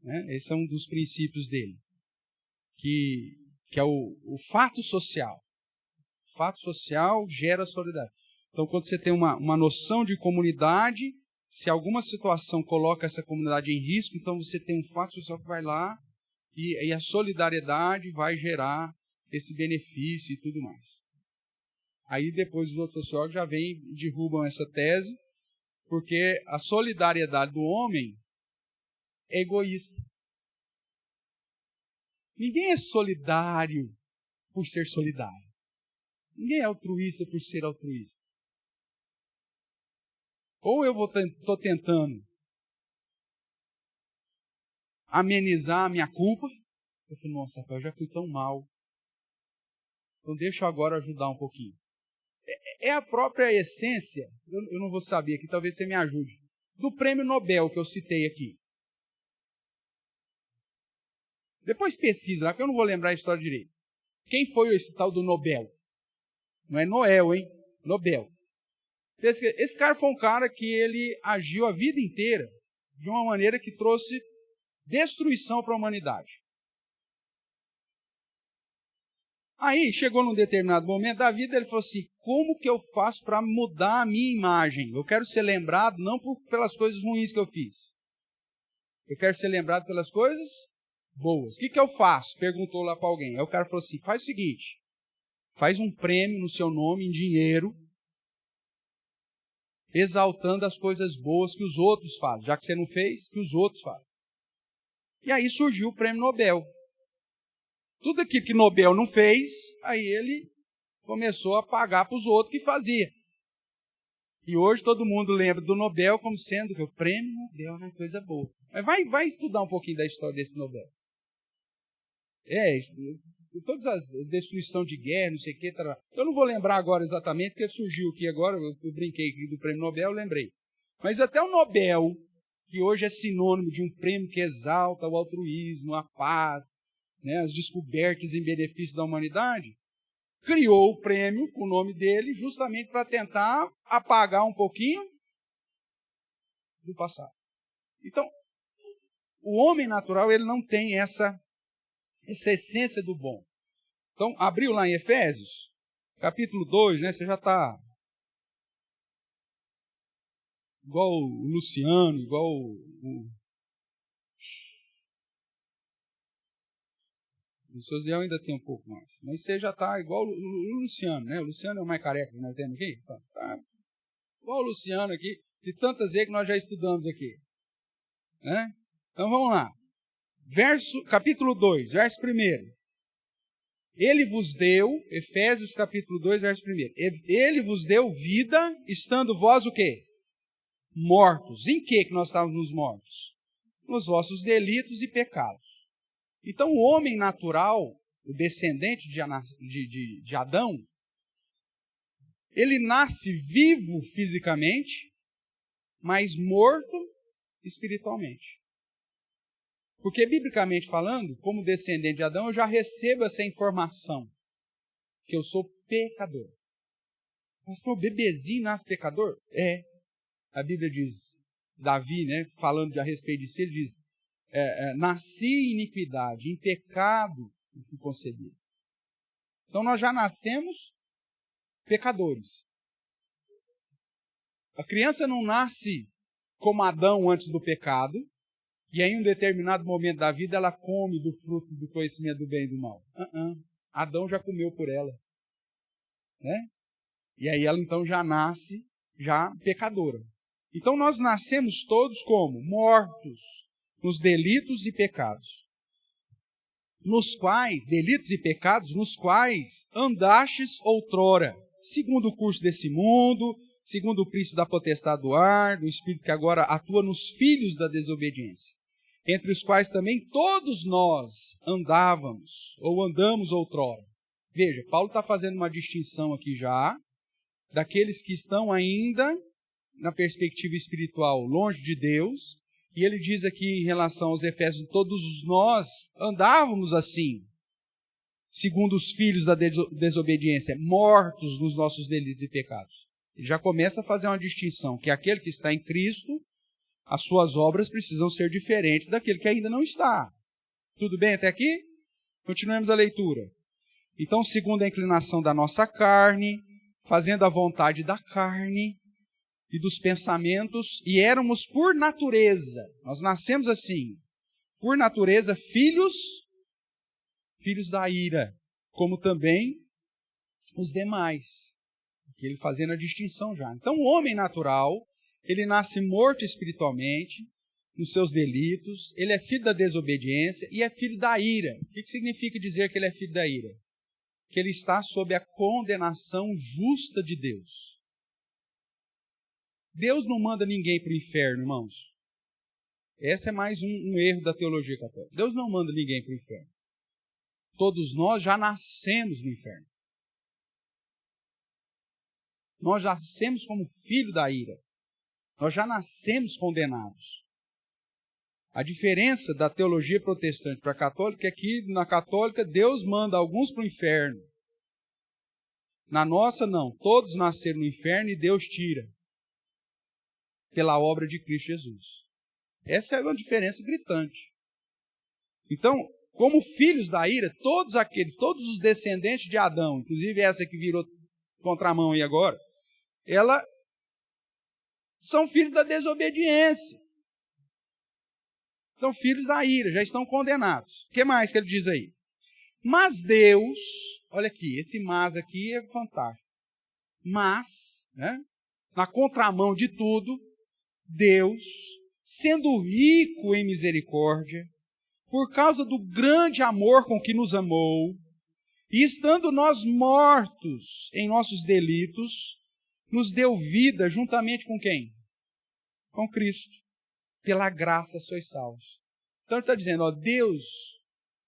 Né? Esse é um dos princípios dele, que é o fato social. O fato social gera solidariedade. Então, quando você tem uma noção de comunidade, se alguma situação coloca essa comunidade em risco, então você tem um fato social que vai lá e a solidariedade vai gerar esse benefício e tudo mais. Aí depois os outros sociólogos já vêm e derrubam essa tese, porque a solidariedade do homem é egoísta. Ninguém é solidário por ser solidário. Ninguém é altruísta por ser altruísta. Ou eu estou tentando amenizar a minha culpa. Eu falo, nossa, eu já fui tão mal. Então deixa eu agora ajudar um pouquinho. É a própria essência, eu não vou saber aqui, talvez você me ajude, do prêmio Nobel que eu citei aqui. Depois pesquisa lá, porque eu não vou lembrar a história direito. Quem foi esse tal do Nobel? Não é Noel, hein? Nobel. Esse cara foi um cara que ele agiu a vida inteira de uma maneira que trouxe destruição para a humanidade. Aí, chegou num determinado momento da vida, ele falou assim, como que eu faço para mudar a minha imagem? Eu quero ser lembrado não pelas coisas ruins que eu fiz. Eu quero ser lembrado pelas coisas boas. O que eu faço? Perguntou lá para alguém. Aí o cara falou assim, faz o seguinte, faz um prêmio no seu nome em dinheiro, exaltando as coisas boas que os outros fazem. Já que você não fez, que os outros fazem. E aí surgiu o prêmio Nobel. Tudo aquilo que Nobel não fez, aí ele começou a pagar para os outros que fazia. E hoje todo mundo lembra do Nobel como sendo que o prêmio Nobel é uma coisa boa. Mas vai estudar um pouquinho da história desse Nobel. Todas as destruição de guerra, não sei o que, eu não vou lembrar agora exatamente, porque surgiu aqui agora, eu brinquei aqui do prêmio Nobel, eu lembrei. Mas até o Nobel, que hoje é sinônimo de um prêmio que exalta o altruísmo, a paz, né, as descobertas em benefício da humanidade, criou o prêmio com o nome dele justamente para tentar apagar um pouquinho do passado. Então, o homem natural ele não tem essa essência do bom. Então, abriu lá em Efésios, capítulo 2, né, você já está igual o Luciano, igual o Sosiel ainda tem um pouco mais. Mas você já está igual o Luciano, né? O Luciano é o mais careca que nós temos aqui. Tá igual o Luciano aqui, de tantas vezes que nós já estudamos aqui. Né? Então vamos lá. Capítulo 2, verso 1. Ele vos deu, Efésios capítulo 2, verso 1. Ele vos deu vida, estando vós o quê? Mortos. Em que nós estávamos mortos? Nos vossos delitos e pecados. Então, o homem natural, o descendente de Adão, ele nasce vivo fisicamente, mas morto espiritualmente. Porque, biblicamente falando, como descendente de Adão, eu já recebo essa informação, que eu sou pecador. Mas o bebezinho nasce pecador? É. A Bíblia diz, Davi, né, falando a respeito disso, ele diz, nasci em iniquidade, em pecado fui concebido. Então nós já nascemos pecadores. A criança não nasce como Adão antes do pecado, e aí em um determinado momento da vida ela come do fruto do conhecimento do bem e do mal. Adão já comeu por ela. Né? E aí ela então já nasce já pecadora. Então nós nascemos todos como? Mortos nos delitos e pecados. Delitos e pecados, nos quais andastes outrora, segundo o curso desse mundo, segundo o príncipe da potestade do ar, do espírito que agora atua nos filhos da desobediência, entre os quais também todos nós andávamos, ou andamos outrora. Veja, Paulo está fazendo uma distinção aqui já, daqueles que estão ainda na perspectiva espiritual, longe de Deus, e ele diz aqui em relação aos Efésios, todos nós andávamos assim, segundo os filhos da desobediência, mortos nos nossos delitos e pecados. Ele já começa a fazer uma distinção, que aquele que está em Cristo, as suas obras precisam ser diferentes daquele que ainda não está. Tudo bem até aqui? Continuemos a leitura. Então, segundo a inclinação da nossa carne, fazendo a vontade da carne e dos pensamentos, e éramos por natureza, nós nascemos assim, por natureza, filhos da ira, como também os demais. Ele fazendo a distinção já. Então, o homem natural, ele nasce morto espiritualmente, nos seus delitos, ele é filho da desobediência e é filho da ira. O que significa dizer que ele é filho da ira? Que ele está sob a condenação justa de Deus. Deus não manda ninguém para o inferno, irmãos. Esse é mais um erro da teologia católica. Deus não manda ninguém para o inferno. Todos nós já nascemos no inferno. Nós já nascemos como filho da ira. Nós já nascemos condenados. A diferença da teologia protestante para a católica é que na católica Deus manda alguns para o inferno. Na nossa não, todos nasceram no inferno e Deus tira pela obra de Cristo Jesus. Essa é uma diferença gritante. Então, como filhos da ira, todos os descendentes de Adão, inclusive essa que virou contramão aí agora, são filhos da desobediência. São filhos da ira, já estão condenados. O que mais que ele diz aí? Mas Deus, olha aqui, esse mas aqui é fantástico. Mas, na contramão de tudo, Deus, sendo rico em misericórdia, por causa do grande amor com que nos amou, e estando nós mortos em nossos delitos, nos deu vida juntamente com quem? Com Cristo. Pela graça sois salvos. Então ele está dizendo, Deus,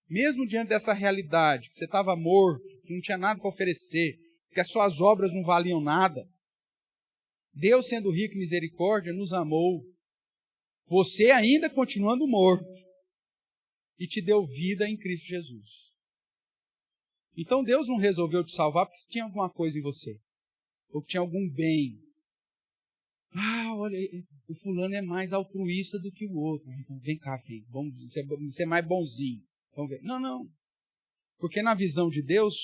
mesmo diante dessa realidade, que você estava morto, que não tinha nada para oferecer, que as suas obras não valiam nada, Deus, sendo rico em misericórdia, nos amou, você ainda continuando morto, e te deu vida em Cristo Jesus. Então Deus não resolveu te salvar porque tinha alguma coisa em você, ou que tinha algum bem. Olha, o fulano é mais altruísta do que o outro. Então, vem cá, filho, você é mais bonzinho. Vamos ver. Não. Porque na visão de Deus,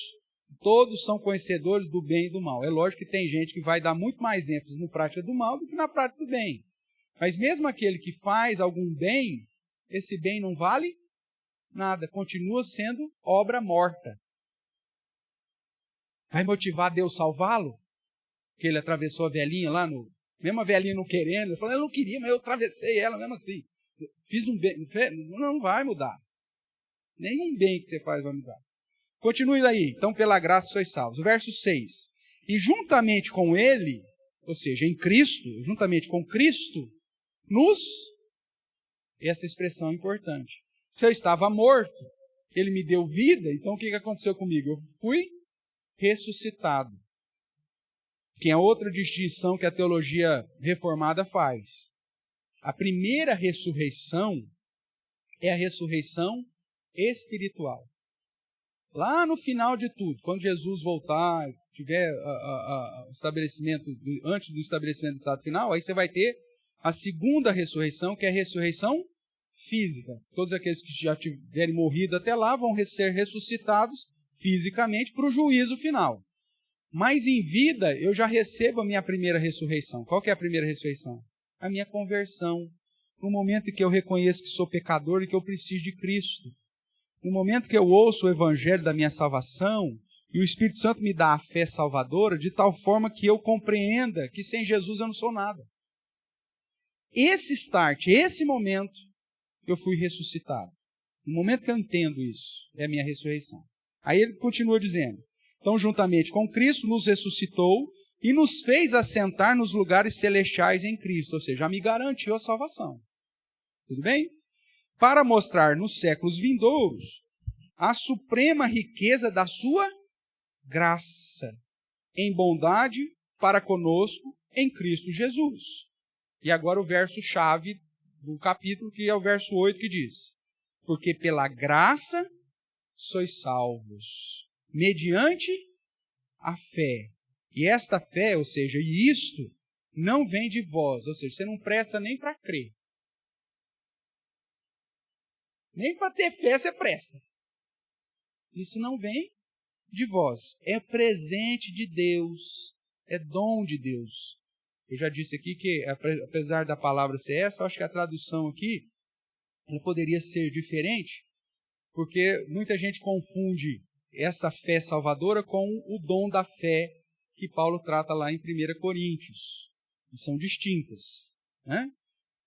todos são conhecedores do bem e do mal. É lógico que tem gente que vai dar muito mais ênfase na prática do mal do que na prática do bem. Mas mesmo aquele que faz algum bem, esse bem não vale nada, continua sendo obra morta. Vai motivar Deus salvá-lo? Que ele atravessou a velhinha lá mesmo a velhinha não querendo, ele falou, eu não queria, mas eu atravessei ela mesmo assim. Fiz um bem, não vai mudar. Nenhum bem que você faz vai mudar. Continue aí, então pela graça sois salvos. O verso 6. E juntamente com ele, ou seja, em Cristo, juntamente com Cristo, essa expressão é importante. Se eu estava morto, ele me deu vida, então o que aconteceu comigo? Eu fui ressuscitado. Que é outra distinção que a teologia reformada faz. A primeira ressurreição é a ressurreição espiritual. Lá no final de tudo, quando Jesus voltar, tiver o estabelecimento, antes do estabelecimento do estado final, aí você vai ter a segunda ressurreição, que é a ressurreição física. Todos aqueles que já tiverem morrido até lá vão ser ressuscitados fisicamente para o juízo final. Mas em vida, eu já recebo a minha primeira ressurreição. Qual que é a primeira ressurreição? A minha conversão. No momento em que eu reconheço que sou pecador e que eu preciso de Cristo. No momento que eu ouço o evangelho da minha salvação, e o Espírito Santo me dá a fé salvadora, de tal forma que eu compreenda que sem Jesus eu não sou nada. Esse start, esse momento, eu fui ressuscitado. No momento que eu entendo isso, é a minha ressurreição. Aí ele continua dizendo, então, juntamente com Cristo, nos ressuscitou e nos fez assentar nos lugares celestiais em Cristo, ou seja, me garantiu a salvação. Tudo bem? Para mostrar nos séculos vindouros a suprema riqueza da sua graça, em bondade para conosco em Cristo Jesus. E agora o verso-chave do capítulo, que é o verso 8, que diz: porque pela graça sois salvos, mediante a fé. E esta fé, ou seja, isto, não vem de vós, ou seja, você não presta nem para crer. Nem para ter fé você presta. Isso não vem de vós. É presente de Deus. É dom de Deus. Eu já disse aqui que, apesar da palavra ser essa, eu acho que a tradução aqui ela poderia ser diferente, porque muita gente confunde essa fé salvadora com o dom da fé que Paulo trata lá em 1 Coríntios. E são distintas, né?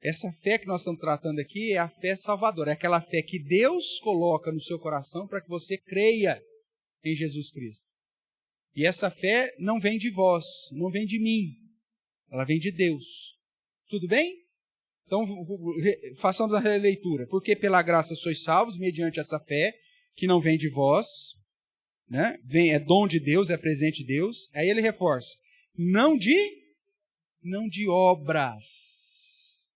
Essa fé que nós estamos tratando aqui é a fé salvadora. É aquela fé que Deus coloca no seu coração para que você creia em Jesus Cristo. E essa fé não vem de vós, não vem de mim. Ela vem de Deus. Tudo bem? Então, façamos a releitura. Porque pela graça sois salvos, mediante essa fé, que não vem de vós, né? É dom de Deus, é presente de Deus. Aí ele reforça. Não de obras,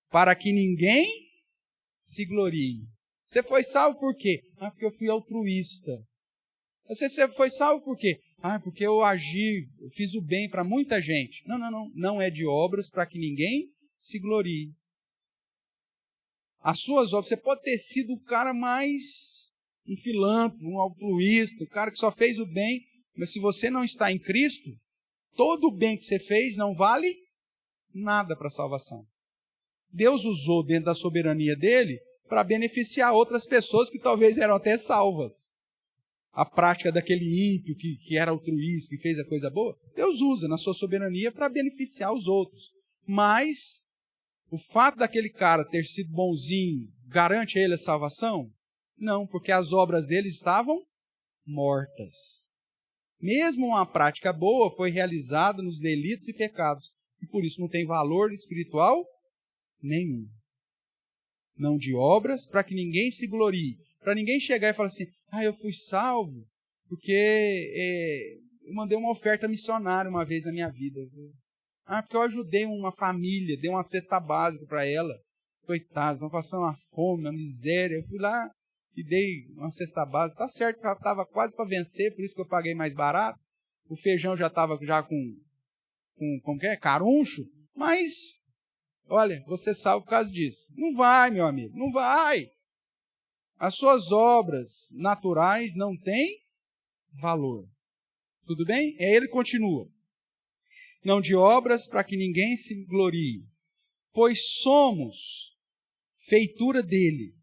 para que ninguém se glorie. Você foi salvo por quê? Porque eu fui altruísta. Você foi salvo por quê? Porque eu agi, eu fiz o bem para muita gente. Não. Não é de obras para que ninguém se glorie. As suas obras, você pode ter sido o cara mais um filântropo, um altruísta, o cara que só fez o bem, mas se você não está em Cristo, todo o bem que você fez não vale nada para a salvação. Deus usou dentro da soberania dele para beneficiar outras pessoas que talvez eram até salvas. A prática daquele ímpio que era altruísta, que fez a coisa boa, Deus usa na sua soberania para beneficiar os outros. Mas o fato daquele cara ter sido bonzinho garante a ele a salvação? Não, porque as obras dele estavam mortas. Mesmo uma prática boa foi realizada nos delitos e pecados. E por isso não tem valor espiritual nenhum. Não de obras, para que ninguém se glorie. Para ninguém chegar e falar assim, eu fui salvo porque eu mandei uma oferta missionária uma vez na minha vida. Porque eu ajudei uma família, dei uma cesta básica para ela. Coitados, estão passando uma fome, uma miséria. Eu fui lá e dei uma cesta básica. Tá certo que ela estava quase para vencer, por isso que eu paguei mais barato. O feijão já estava com caruncho. Mas, olha, você sabe por causa disso. Não vai, meu amigo, não vai. As suas obras naturais não têm valor. Tudo bem? Aí ele continua. Não de obras para que ninguém se glorie, pois somos feitura dele,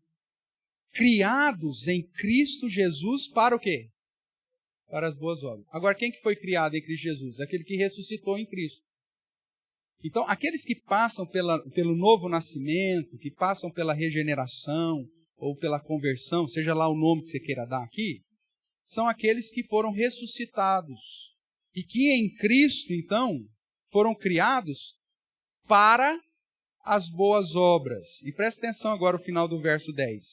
criados em Cristo Jesus para o quê? Para as boas obras. Agora, quem que foi criado em Cristo Jesus? Aquele que ressuscitou em Cristo. Então, aqueles que passam pelo novo nascimento, que passam pela regeneração, ou pela conversão, seja lá o nome que você queira dar aqui, são aqueles que foram ressuscitados. E que em Cristo, então, foram criados para as boas obras. E presta atenção agora no final do verso 10.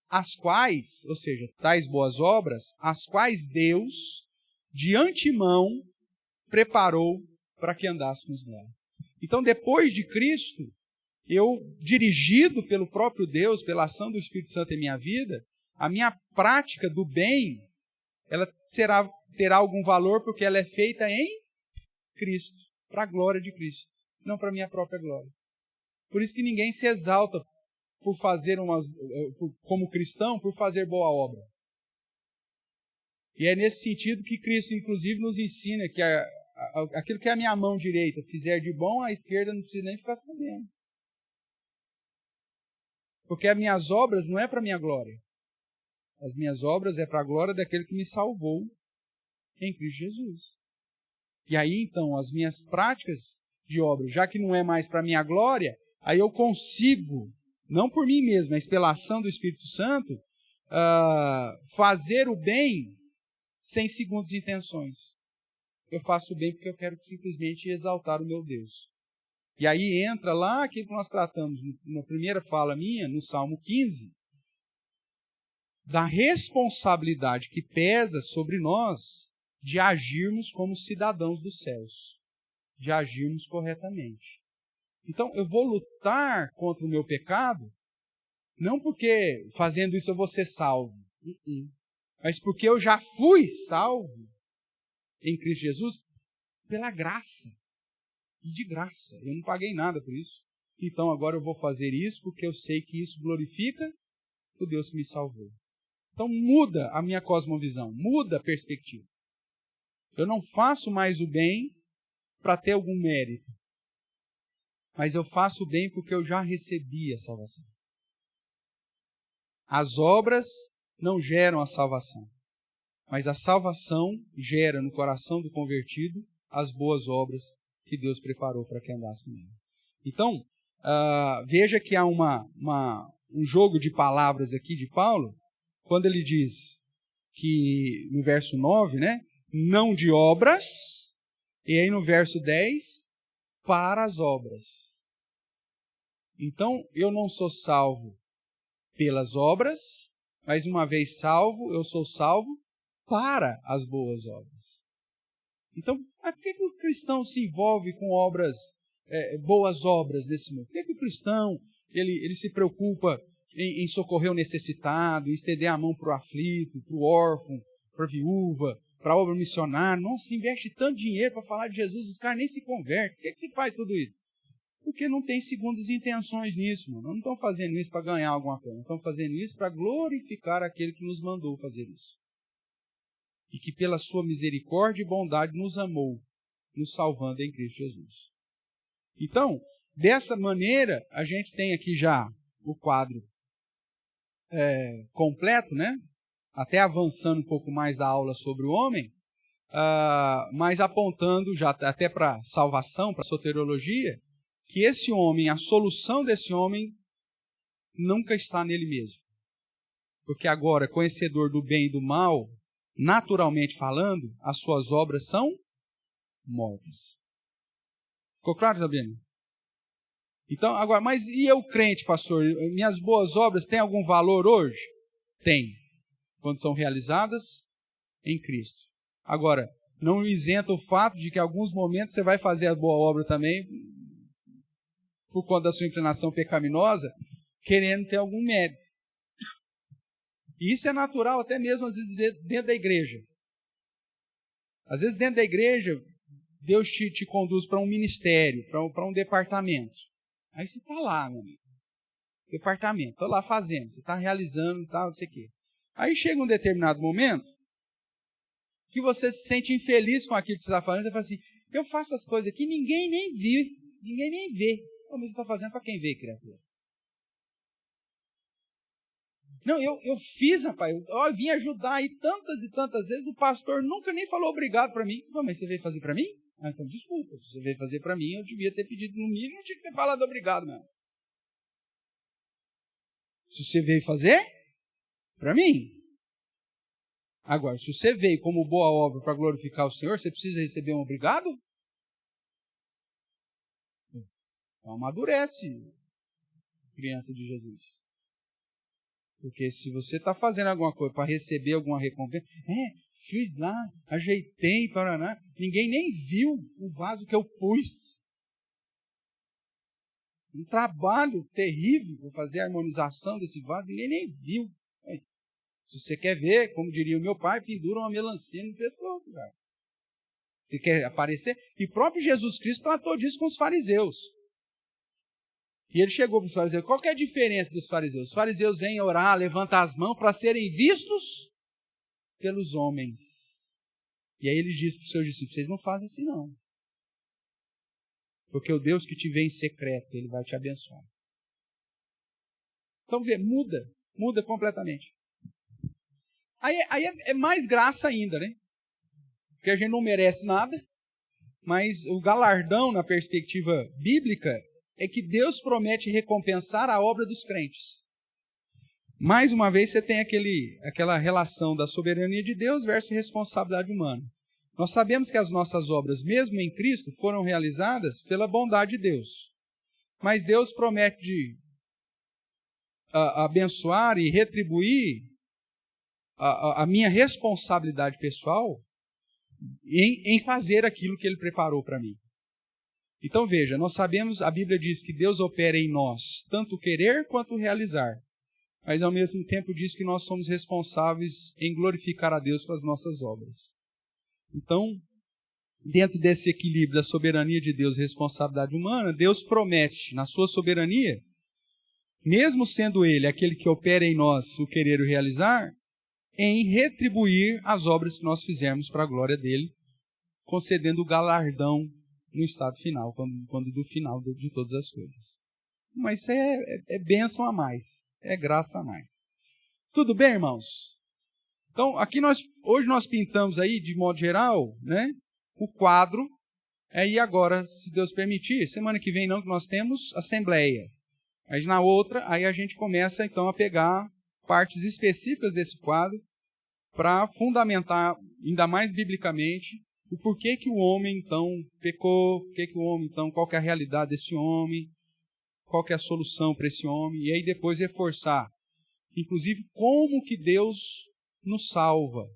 As quais, ou seja, tais boas obras, as quais Deus, de antemão, preparou para que andássemos nela. Então, depois de Cristo, eu, dirigido pelo próprio Deus, pela ação do Espírito Santo em minha vida, a minha prática do bem, ela terá algum valor porque ela é feita em Cristo, para a glória de Cristo, não para a minha própria glória. Por isso que ninguém se exalta por fazer como cristão, por fazer boa obra. E é nesse sentido que Cristo, inclusive, nos ensina que aquilo que a minha mão direita fizer de bom, a esquerda não precisa nem ficar sabendo. Porque as minhas obras não é para a minha glória. As minhas obras é para a glória daquele que me salvou em Cristo Jesus. E aí, então, as minhas práticas de obra, já que não é mais para a minha glória, aí eu consigo, não por mim mesmo, mas pela ação do Espírito Santo, fazer o bem sem segundas intenções. Eu faço o bem porque eu quero simplesmente exaltar o meu Deus. E aí entra lá aquilo que nós tratamos na primeira fala minha, no Salmo 15, da responsabilidade que pesa sobre nós de agirmos como cidadãos dos céus. de agirmos corretamente. Então, eu vou lutar contra o meu pecado, não porque fazendo isso eu vou ser salvo, mas porque eu já fui salvo em Cristo Jesus pela graça. E de graça. Eu não paguei nada por isso. Então agora eu vou fazer isso porque eu sei que isso glorifica o Deus que me salvou. Então muda a minha cosmovisão, muda a perspectiva. Eu não faço mais o bem para ter algum mérito, mas eu faço o bem porque eu já recebi a salvação. As obras não geram a salvação, mas a salvação gera no coração do convertido as boas obras que Deus preparou para que andasse com ele. Então, veja que há um jogo de palavras aqui de Paulo, quando ele diz que, no verso 9, né, não de obras, e aí no verso 10, para as obras. Então, eu não sou salvo pelas obras, mas uma vez salvo, eu sou salvo para as boas obras. Então, por que o cristão se envolve com obras, boas obras desse mundo? Por que o cristão ele se preocupa em socorrer o necessitado, em estender a mão para o aflito, para o órfão, para a viúva, para a obra missionária? Nossa, investe tanto dinheiro para falar de Jesus, os caras nem se convertem. Por que você faz tudo isso? Porque não tem segundas intenções nisso, mano. Não estão fazendo isso para ganhar alguma coisa. Não estão fazendo isso para glorificar aquele que nos mandou fazer isso. E que pela sua misericórdia e bondade nos amou, nos salvando em Cristo Jesus. Então, dessa maneira, a gente tem aqui já o quadro completo, né? Até avançando um pouco mais da aula sobre o homem, mas apontando já até para a salvação, para a soteriologia, que esse homem, a solução desse homem, nunca está nele mesmo. Porque agora, conhecedor do bem e do mal, naturalmente falando, as suas obras são mortas. Ficou claro, Sabrina? Então, agora, mas e eu crente, pastor? Minhas boas obras têm algum valor hoje? Tem. Quando são realizadas em Cristo. Agora, não isenta o fato de que em alguns momentos você vai fazer a boa obra também, por conta da sua inclinação pecaminosa, querendo ter algum mérito. E isso é natural até mesmo, às vezes, dentro da igreja. Às vezes, dentro da igreja, Deus te conduz para um ministério, para um departamento. Aí você está lá, meu amigo. Departamento, estou lá fazendo, você está realizando, tal, não sei o quê. Aí chega um determinado momento que você se sente infeliz com aquilo que você está fazendo, você fala assim, eu faço as coisas aqui, ninguém nem viu, ninguém nem vê. Como você está fazendo para quem vê, criatura? Não, eu fiz, rapaz, eu vim ajudar aí tantas e tantas vezes, o pastor nunca nem falou obrigado para mim. Mas você veio fazer para mim? Então desculpa, se você veio fazer para mim, eu devia ter pedido no mínimo, não tinha que ter falado obrigado mesmo. Se você veio fazer, para mim. Agora, se você veio como boa obra para glorificar o Senhor, você precisa receber um obrigado? Então amadurece, criança de Jesus. Porque se você está fazendo alguma coisa para receber alguma recompensa, fiz lá, ajeitei, paraná, ninguém nem viu o vaso que eu pus. Um trabalho terrível para fazer a harmonização desse vaso, ninguém nem viu. Se você quer ver, como diria o meu pai, pendura uma melancia no pescoço, cara. Se quer aparecer, e próprio Jesus Cristo tratou disso com os fariseus. E ele chegou para os fariseus. Qual que é a diferença dos fariseus? Os fariseus vêm orar, levantar as mãos para serem vistos pelos homens. E aí ele diz para os seus discípulos, vocês não fazem assim não. Porque o Deus que te vê em secreto, Ele vai te abençoar. Então muda completamente. Aí é mais graça ainda, né? Porque a gente não merece nada, mas o galardão na perspectiva bíblica é que Deus promete recompensar a obra dos crentes. Mais uma vez você tem aquela relação da soberania de Deus versus responsabilidade humana. Nós sabemos que as nossas obras, mesmo em Cristo, foram realizadas pela bondade de Deus. Mas Deus promete abençoar e retribuir a minha responsabilidade pessoal em fazer aquilo que Ele preparou para mim. Então veja, nós sabemos, a Bíblia diz que Deus opera em nós, tanto o querer quanto o realizar. Mas ao mesmo tempo diz que nós somos responsáveis em glorificar a Deus com as nossas obras. Então, dentro desse equilíbrio da soberania de Deus e responsabilidade humana, Deus promete, na sua soberania, mesmo sendo Ele aquele que opera em nós o querer e o realizar, em retribuir as obras que nós fizermos para a glória dEle, concedendo o galardão no estado final, quando do final de todas as coisas. Mas isso é bênção a mais, é graça a mais. Tudo bem, irmãos? Então, aqui hoje nós pintamos aí, de modo geral, né, o quadro. E agora, se Deus permitir, semana que vem não, que nós temos assembleia. Mas na outra, aí a gente começa então a pegar partes específicas desse quadro para fundamentar, ainda mais biblicamente, o porquê que o homem então pecou, qual que é a realidade desse homem, qual que é a solução para esse homem, e aí depois reforçar, inclusive, como que Deus nos salva,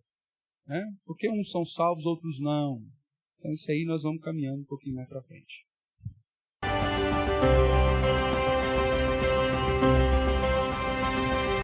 né? Porque uns são salvos, outros não. Então isso aí nós vamos caminhando um pouquinho mais para frente.